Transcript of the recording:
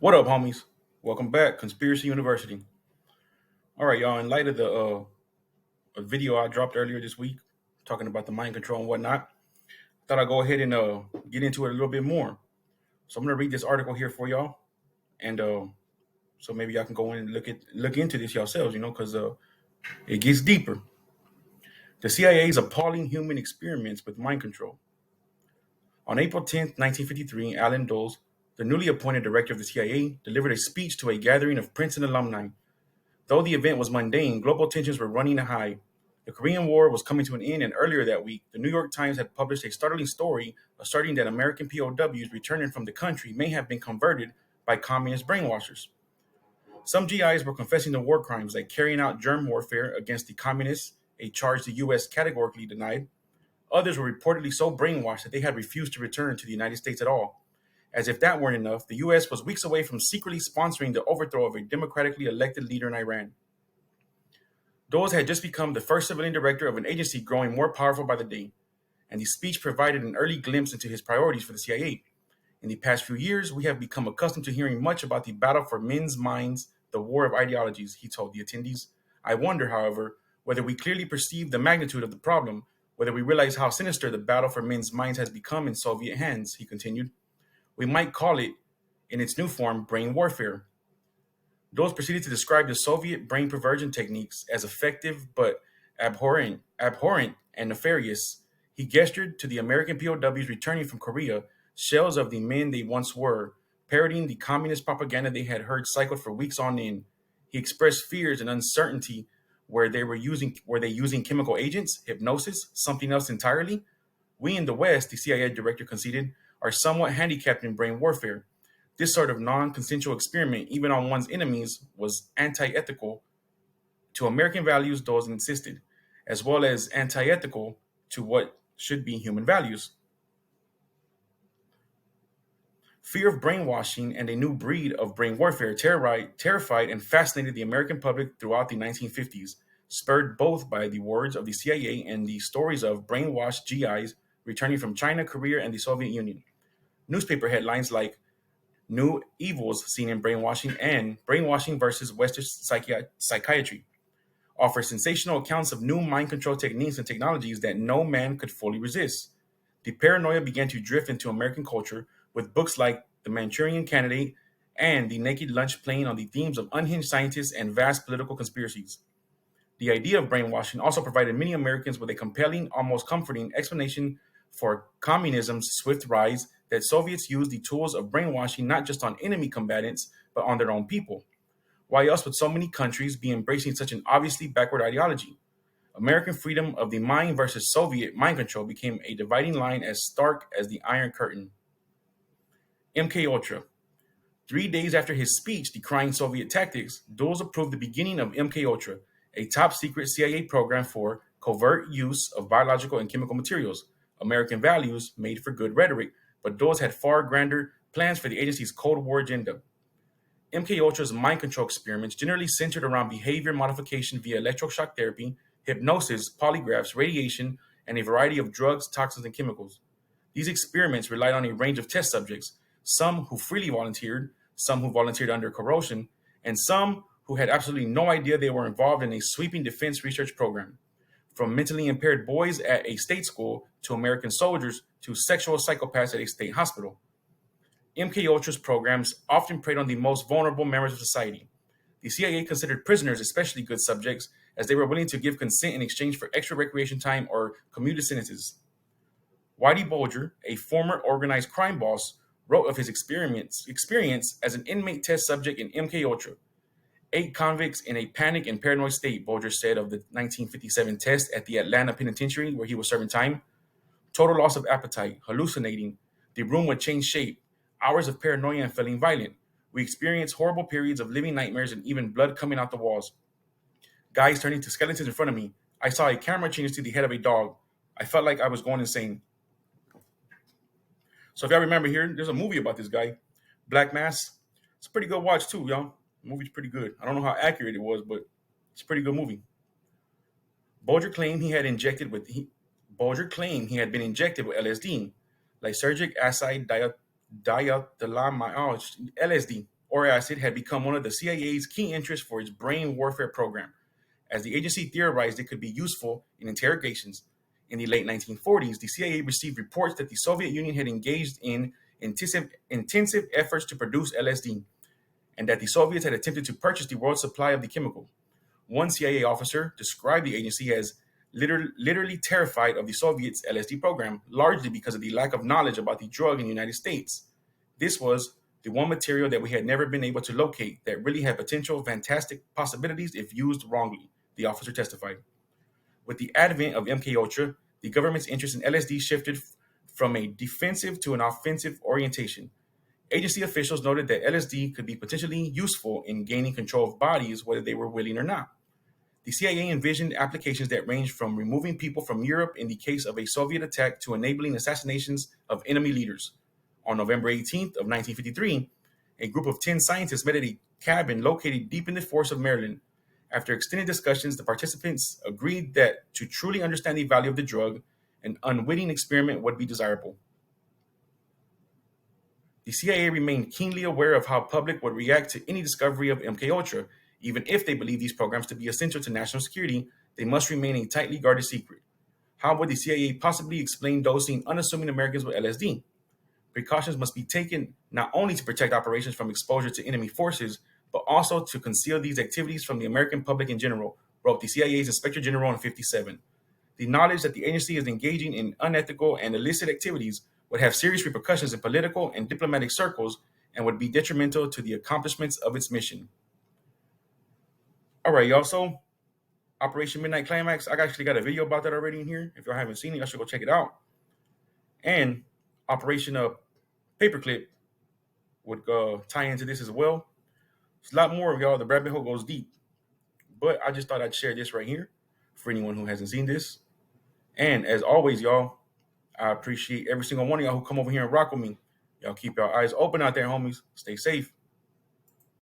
What up, homies? Welcome back, Conspiracy University. All right, y'all. In light of the a video I dropped earlier this week talking about the mind control and whatnot, thought I'd go ahead and get into it a little bit more. So I'm gonna read this article here for y'all, and so maybe y'all can go in and look into this yourselves, because it gets deeper. The CIA's appalling human experiments with mind control. On April 10th, 1953, Alan Dulles, the newly appointed director of the CIA, delivered a speech to a gathering of Princeton alumni. Though the event was mundane, global tensions were running high. The Korean War was coming to an end, and earlier that week, the New York Times had published a startling story asserting that American POWs returning from the country may have been converted by communist brainwashers. Some GIs were confessing to war crimes like carrying out germ warfare against the communists, a charge the U.S. categorically denied. Others were reportedly so brainwashed that they had refused to return to the United States at all. As if that weren't enough, the U.S. was weeks away from secretly sponsoring the overthrow of a democratically elected leader in Iran. Dulles had just become the first civilian director of an agency growing more powerful by the day, and the speech provided an early glimpse into his priorities for the CIA. In the past few years, we have become accustomed to hearing much about the battle for men's minds, the war of ideologies, he told the attendees. I wonder, however, whether we clearly perceive the magnitude of the problem, whether we realize how sinister the battle for men's minds has become in Soviet hands, he continued. We might call it, in its new form, brain warfare. Dulles proceeded to describe the Soviet brain perversion techniques as effective but abhorrent and nefarious. He gestured to the American POWs returning from Korea, shells of the men they once were, parodying the communist propaganda they had heard cycled for weeks on end. He expressed fears and uncertainty were they using chemical agents, hypnosis, something else entirely? We in the West, the CIA director conceded, are somewhat handicapped in brain warfare. This sort of non consensual experiment, even on one's enemies, was anti ethical to American values, Dulles insisted, as well as anti ethical to what should be human values. Fear of brainwashing and a new breed of brain warfare terrified and fascinated the American public throughout the 1950s, spurred both by the words of the CIA and the stories of brainwashed GIs returning from China, Korea, and the Soviet Union. Newspaper headlines like New Evils Seen in Brainwashing and Brainwashing versus Western Psychiatry offer sensational accounts of new mind control techniques and technologies that no man could fully resist. The paranoia began to drift into American culture with books like The Manchurian Candidate and The Naked Lunch playing on the themes of unhinged scientists and vast political conspiracies. The idea of brainwashing also provided many Americans with a compelling, almost comforting explanation for communism's swift rise that Soviets used the tools of brainwashing not just on enemy combatants, but on their own people. Why else would so many countries be embracing such an obviously backward ideology? American freedom of the mind versus Soviet mind control became a dividing line as stark as the Iron Curtain. MK Ultra. 3 days after his speech decrying Soviet tactics, Dulles approved the beginning of MK Ultra, a top secret CIA program for covert use of biological and chemical materials. American values made for good rhetoric, but Dulles had far grander plans for the agency's Cold War agenda. MK Ultra's mind control experiments generally centered around behavior modification via electroshock therapy, hypnosis, polygraphs, radiation, and a variety of drugs, toxins, and chemicals. These experiments relied on a range of test subjects, some who freely volunteered, some who volunteered under coercion, and some who had absolutely no idea they were involved in a sweeping defense research program. From mentally impaired boys at a state school to American soldiers to sexual psychopaths at a state hospital. MK Ultra's programs often preyed on the most vulnerable members of society. The CIA considered prisoners especially good subjects as they were willing to give consent in exchange for extra recreation time or commuted sentences. Whitey Bulger, a former organized crime boss, wrote of his experience as an inmate test subject in MK Ultra. 8 convicts in a panic and paranoid state, Bulger said of the 1957 test at the Atlanta Penitentiary where he was serving time. Total loss of appetite, hallucinating. The room would change shape. Hours of paranoia and feeling violent. We experienced horrible periods of living nightmares and even blood coming out the walls. Guys turning to skeletons in front of me. I saw a camera change to the head of a dog. I felt like I was going insane. So if y'all remember here, there's a movie about this guy, Black Mass. It's a pretty good watch too, y'all. The movie's pretty good. I don't know how accurate it was, but it's a pretty good movie. Bulger claimed he had been injected with LSD, lysergic acid diethylamide, LSD, or acid had become one of the CIA's key interests for its brain warfare program, as the agency theorized it could be useful in interrogations. In the late 1940s, the CIA received reports that the Soviet Union had engaged in intensive efforts to produce LSD, and that the Soviets had attempted to purchase the world's supply of the chemical. One CIA officer described the agency as literally terrified of the Soviets' LSD program, largely because of the lack of knowledge about the drug in the United States. This was the one material that we had never been able to locate that really had potential fantastic possibilities if used wrongly, the officer testified. With the advent of MKUltra, the government's interest in LSD shifted from a defensive to an offensive orientation. Agency officials noted that LSD could be potentially useful in gaining control of bodies, whether they were willing or not. The CIA envisioned applications that ranged from removing people from Europe in the case of a Soviet attack to enabling assassinations of enemy leaders. On November 18th of 1953, a group of 10 scientists met at a cabin located deep in the forests of Maryland. After extended discussions, the participants agreed that to truly understand the value of the drug, an unwitting experiment would be desirable. The CIA remained keenly aware of how public would react to any discovery of MKUltra. Even if they believe these programs to be essential to national security, they must remain a tightly guarded secret. How would the CIA possibly explain dosing unassuming Americans with LSD? Precautions must be taken not only to protect operations from exposure to enemy forces, but also to conceal these activities from the American public in general, wrote the CIA's Inspector General in 57. The knowledge that the agency is engaging in unethical and illicit activities would have serious repercussions in political and diplomatic circles and would be detrimental to the accomplishments of its mission. All right, y'all. So, Operation Midnight Climax, I actually got a video about that already in here. If y'all haven't seen it, y'all should go check it out. And Operation Paperclip would tie into this as well. It's a lot more of y'all. The rabbit hole goes deep. But I just thought I'd share this right here for anyone who hasn't seen this. And as always, y'all, I appreciate every single one of y'all who come over here and rock with me. Y'all keep your eyes open out there, homies. Stay safe.